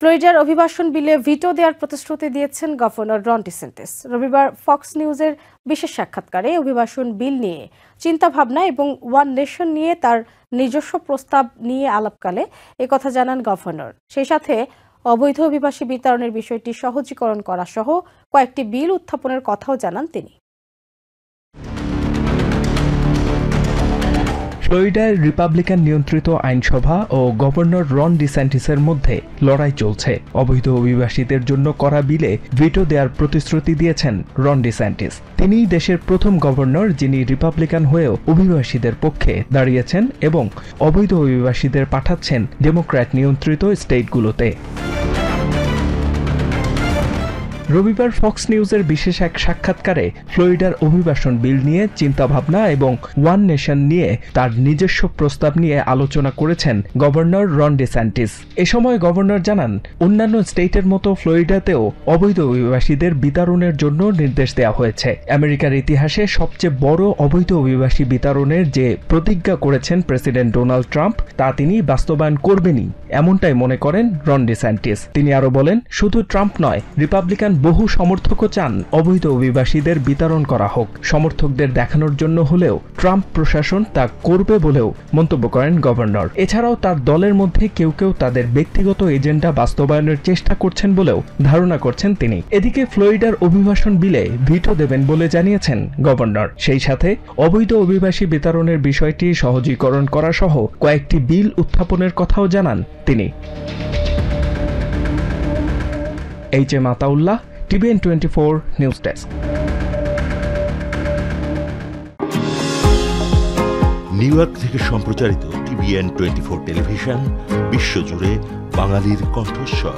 ফ্লোরিডার অভিবাসন বিলে ভিটো দেওয়ার প্রতিশ্রুতি দিয়েছেন গভর্নর রন ডিসেন্টিস। রবিবার ফক্স নিউজের বিশেষ সাক্ষাৎকারে অভিবাসন বিল নিয়ে চিন্তাভাবনা এবং ওয়ান নেশন নিয়ে তার নিজস্ব প্রস্তাব নিয়ে আলাপকালে একথা জানান গভর্নর। সেই সাথে অবৈধ অভিবাসী বিতাড়নের বিষয়টি সহজীকরণ করা সহ কয়েকটি বিল উত্থাপনের কথাও জানান তিনি। ফ্লোরিডায় রিপাবলিকান নিয়ন্ত্রিত আইনসভা ও গভর্নর রন ডিসেন্টিসের মধ্যে লড়াই চলছে। অবৈধ অভিবাসীদের জন্য করা বিলে ভিটো দেওয়ার প্রতিশ্রুতি দিয়েছেন রন ডিসেন্টিস। তিনিই দেশের প্রথম গভর্নর যিনি রিপাবলিকান হয়েও অভিবাসীদের পক্ষে দাঁড়িয়েছেন এবং অবৈধ অভিবাসীদের পাঠাচ্ছেন ডেমোক্র্যাট নিয়ন্ত্রিত স্টেটগুলোতে। রবিবার ফক্স নিউজের বিশেষ এক সাক্ষাৎকারে ফ্লোরিডার অভিবাসন বিল নিয়ে চিন্তাভাবনা এবং ওয়ান নেশন নিয়ে তার নিজস্ব প্রস্তাব নিয়ে আলোচনা করেছেন গভর্নর রন ডিসেন্টিস। এ সময় গভর্নর জানান, অন্যান্য স্টেটের মতো ফ্লোরিডাতেও অবৈধ অভিবাসীদের বিতাড়নের জন্য নির্দেশ দেওয়া হয়েছে। আমেরিকার ইতিহাসে সবচেয়ে বড় অবৈধ অভিবাসী বিতাড়নের যে প্রতিজ্ঞা করেছেন প্রেসিডেন্ট ডোনাল্ড ট্রাম্প তা তিনি বাস্তবায়ন করবেনই, এমনটাই মনে করেন রন ডিসেন্টিস। তিনি আরো বলেন, শুধু ট্রাম্প নয়, রিপাবলিকান বহু সমর্থকও চান অবৈধ অভিবাসীদের বিতরণ করা হোক। সমর্থকদের দেখানোর জন্য হলেও ট্রাম্প প্রশাসন তা করবে বলেও মন্তব্য করেন গভর্নর। এছাড়াও তার দলের মধ্যে কেউ কেউ তাদের ব্যক্তিগত এজেন্ডা বাস্তবায়নের চেষ্টা করছেন বলেও ধারণা করছেন তিনি। এদিকে ফ্লোরিডার অভিবাসন বিলে ভিটো দেবেন বলে জানিয়েছেন গভর্নর। সেই সাথে অবৈধ অভিবাসী বিতরণের বিষয়টি সহজীকরণ করা সহ কয়েকটি বিল উত্থাপনের কথাও জানান তিনি। HM. Ataullah, TVN 24 news desk. New York থেকে সম্প্রচারিত TVN 24 টেলিভিশন বিশ্বজুড়ে বাঙালির কণ্ঠস্বর।